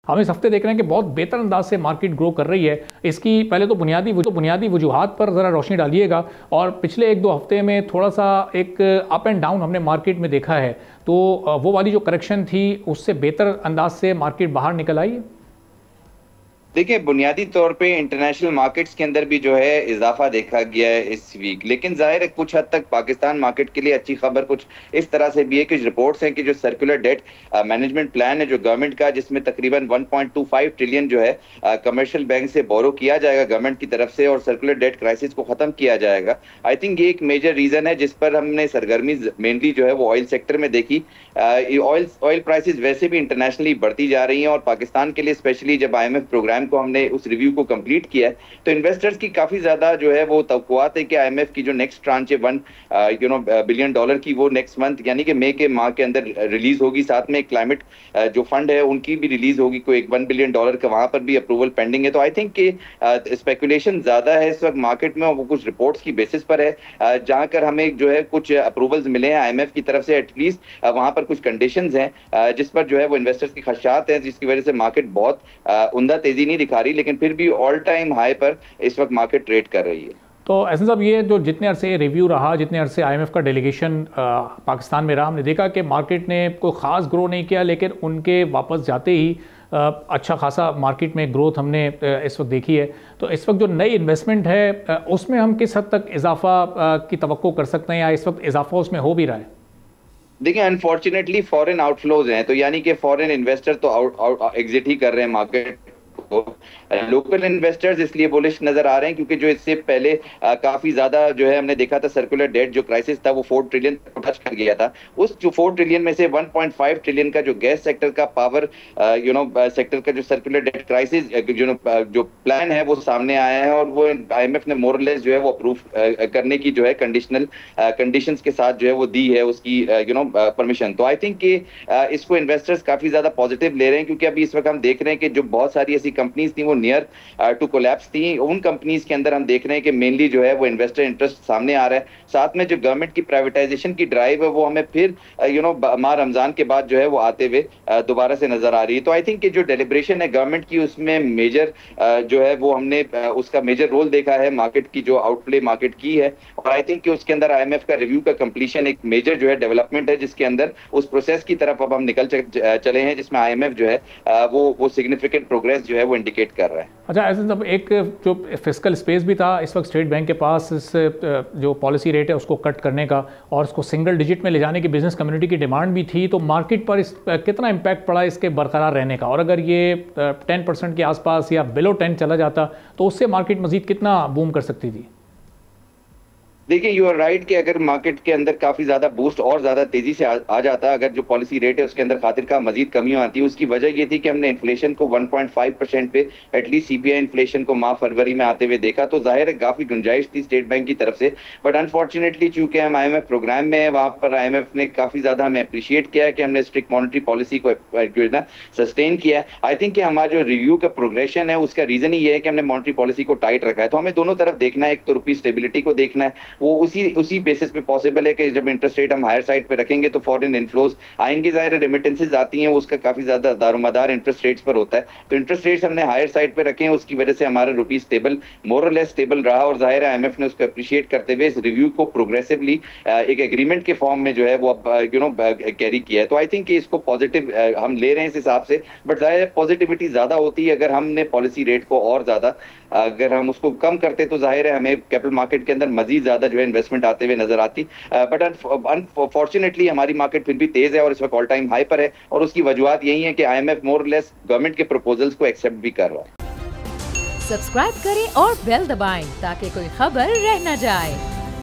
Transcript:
हम इस हफ्ते देख रहे हैं कि बहुत बेहतर अंदाज से मार्केट ग्रो कर रही है। इसकी पहले तो बुनियादी वजूहात पर ज़रा रोशनी डालिएगा, और पिछले 1-2 हफ्ते में थोड़ा सा एक अप एंड डाउन हमने मार्केट में देखा है, तो वो वाली जो करेक्शन थी उससे बेहतर अंदाज से मार्केट बाहर निकल आई। देखिए, बुनियादी तौर पे इंटरनेशनल मार्केट्स के अंदर भी जो है इजाफा देखा गया है इस वीक, लेकिन जाहिर है कुछ हद तक पाकिस्तान मार्केट के लिए अच्छी खबर कुछ इस तरह से भी है कि रिपोर्ट्स हैं कि जो सर्कुलर डेट मैनेजमेंट प्लान है जो गवर्नमेंट का, जिसमें तकरीबन 1.25 ट्रिलियन जो है कमर्शियल बैंक से बोरो किया जाएगा गवर्नमेंट की तरफ से और सर्कुलर डेट क्राइसिस को खत्म किया जाएगा। आई थिंक ये एक मेजर रीजन है जिस पर हमने सरगर्मी मेनली जो है वो ऑयल सेक्टर में देखी। ऑयल प्राइसेस वैसे भी इंटरनेशनली बढ़ती जा रही हैं और पाकिस्तान के लिए स्पेशली जब IMF प्रोग्राम को हमने उस रिव्यू को कंप्लीट किया है तो इन्वेस्टर्स की काफी ज्यादा जो है वो तवक्कुआत है कि IMF की जो नेक्स्ट ट्रांच है $1 बिलियन की, वो नेक्स्ट मंथ यानी कि मई के माह के अंदर रिलीज होगी। साथ में क्लाइमेट जो फंड है उनकी भी रिलीज होगी, कोई $1 बिलियन का वहां पर भी अप्रूवल पेंडिंग है। तो आई थिंक कि स्पेकुलेशन ज्यादा है इस वक्त मार्केट में, वो कुछ रिपोर्ट्स की बेसिस पर है जहां कर हमें जो है कुछ अप्रूवल्स मिले हैं IMF की तरफ से, एटलीस्ट वहां पर कुछ कंडीशंस हैं जिस पर जो है वो इन्वेस्टर्स की खदशात हैं, जिसकी वजह से मार्केट बहुत उम्दा तेजी नहीं दिखा रही, लेकिन फिर भी ऑल टाइम हाई पर इस वक्त मार्केट ट्रेड कर रही है। तो ऐसे साहब, ये जो जितने अरसे रिव्यू रहा, जितने अरसे IMF का डेलीगेशन पाकिस्तान में रहा, हमने देखा कि मार्केट ने कोई ख़ास ग्रो नहीं किया, लेकिन उनके वापस जाते ही अच्छा खासा मार्केट में ग्रोथ हमने इस वक्त देखी है। तो इस वक्त जो नई इन्वेस्टमेंट है उसमें हम किस हद तक इजाफा की तवक्को कर सकते हैं, या इस वक्त इजाफा उसमें हो भी रहा है? देखिए, अनफॉर्चुनेटली फॉरेन आउटफ्लोज हैं, तो यानी कि फॉरेन इन्वेस्टर तो एग्जिट ही कर रहे हैं मार्केट को। लोकल इन्वेस्टर्स इसलिए बुलिश नजर आ रहे हैं क्योंकि जो इससे पहले काफी ज्यादा जो है हमने देखा था सर्कुलर डेट जो क्राइसिस था वो 4 ट्रिलियन टच कर गया था। उस जो 4 ट्रिलियन में से 1.5 ट्रिलियन का जो गैस सेक्टर का पावर सेक्टर का जो सर्कुलर डेट क्राइसिस जो प्लान है वो सामने आया है, और वो IMF ने मोरलेस जो है वो अप्रूव करने की जो है कंडीशंस के साथ जो है वो दी है उसकी परमिशन। तो आई थिंक कि इसको इन्वेस्टर्स काफी ज्यादा पॉजिटिव ले रहे हैं, क्योंकि अभी इस वक्त हम देख रहे हैं कि जो बहुत सारी ऐसी कंपनीज थी वो नियर टू कोलैप्स थी। उन कंपनीज के अंदर हम देख रहे हैं कि मेनली जो है वो इन्वेस्टर इंटरेस्ट सामने आ रहा है। साथ में जो गवर्नमेंट की प्राइवेटाइजेशन की ड्राइव है वो हमें फिर माह रमजान के बाद जो है वो आते हुए दोबारा से नजर आ रही है। तो आई थिंक कि जो डेलिब्रेशन है गवर्नमेंट की उसमें मेजर जो है वो हमने उसका मेजर रोल देखा है मार्केट की जो आउटप्ले मार्केट की है, और आई थिंक कि उसके अंदर IMF का रिव्यू का कंप्लीशन एक मेजर जो है डेवलपमेंट है, जिसके अंदर उस प्रोसेस की तरफ अब हम निकल चले हैं जिसमें IMF जो है वो सिग्निफिकेंट प्रोग्रेस जो है वो इंडिकेट कर रहा है। अच्छा, ऐसे सब एक जो फिस्कल स्पेस भी था इस वक्त स्टेट बैंक के पास, इस जो पॉलिसी रेट है उसको कट करने का और उसको सिंगल डिजिट में ले जाने की बिजनेस कम्युनिटी की डिमांड भी थी। तो मार्केट पर इस कितना इम्पैक्ट पड़ा इसके बरकरार रहने का, और अगर ये 10% के आसपास या बिलो 10 चला जाता तो उससे मार्केट मजीद कितना बूम कर सकती थी? देखिए, यू आर राइट कि अगर मार्केट के अंदर काफी ज्यादा बूस्ट और ज्यादा तेजी से आ जाता, अगर जो पॉलिसी रेट है उसके अंदर खातिर का मजीद कमी आती है। उसकी वजह ये थी कि हमने इन्फ्लेशन को 1.5% पे एटलीस्ट CPI इन्फ्लेशन को माह फरवरी में आते हुए देखा, तो जाहिर है काफी गुंजाइश थी स्टेट बैंक की तरफ से। बट अनफॉर्चुनेटली चूंकि हम IMF प्रोग्राम में है, वहां पर IMF ने काफी ज्यादा हमें अप्रिशिएट किया है कि हमने स्ट्रिक्ट मॉनेटरी पॉलिसी को सस्टेन किया है। आई थिंक कि हमारा जो रिव्यू का प्रोग्रेशन है उसका रीजन ही ये है कि हमने मॉनेटरी पॉलिसी को टाइट रखा है। तो हमें दोनों तरफ देखना है, एक तो रुपी स्टेबिलिटी को देखना है, वो उसी बेसिस पे पॉसिबल है कि जब इंटरेस्ट रेट हम हायर साइड पे रखेंगे तो फॉरेन इनफ्लोज आएंगे, जाहिर रेमिटेंसेज आती हैं, उसका काफी ज्यादा दारोमदार इंटरेस्ट रेट्स पर होता है। तो इंटरेस्ट रेट्स हमने हायर साइड पे रखे हैं, उसकी वजह से हमारा रुपी स्टेबल मोर और लेस स्टेबल रहा, और जाहिर है IMF ने उसको अप्रिशिएट करते हुए इस रिव्यू को प्रोग्रेसिवली एक एग्रीमेंट के फॉर्म में जो है वो कैरी किया है। तो आई थिंक कि इसको पॉजिटिव हम ले रहे हैं इस हिसाब से, बट जाहिर है पॉजिटिविटी ज्यादा होती है अगर हमने पॉलिसी रेट को और ज्यादा अगर हम उसको कम करते तो जाहिर है हमें कैपिटल मार्केट के अंदर मजीद ज्यादा जो है इन्वेस्टमेंट आते हुए नजर आती। बट अनफॉर्चुनेटली हमारी मार्केट फिर भी तेज है और इस वक्त ऑल टाइम हाई पर है, और उसकी वजूहत यही है कि IMF मोर लेस गवर्नमेंट के प्रपोजल्स को एक्सेप्ट भी कर रहा है। सब्सक्राइब करें और बेल दबाएं ताकि कोई खबर रह न जाए।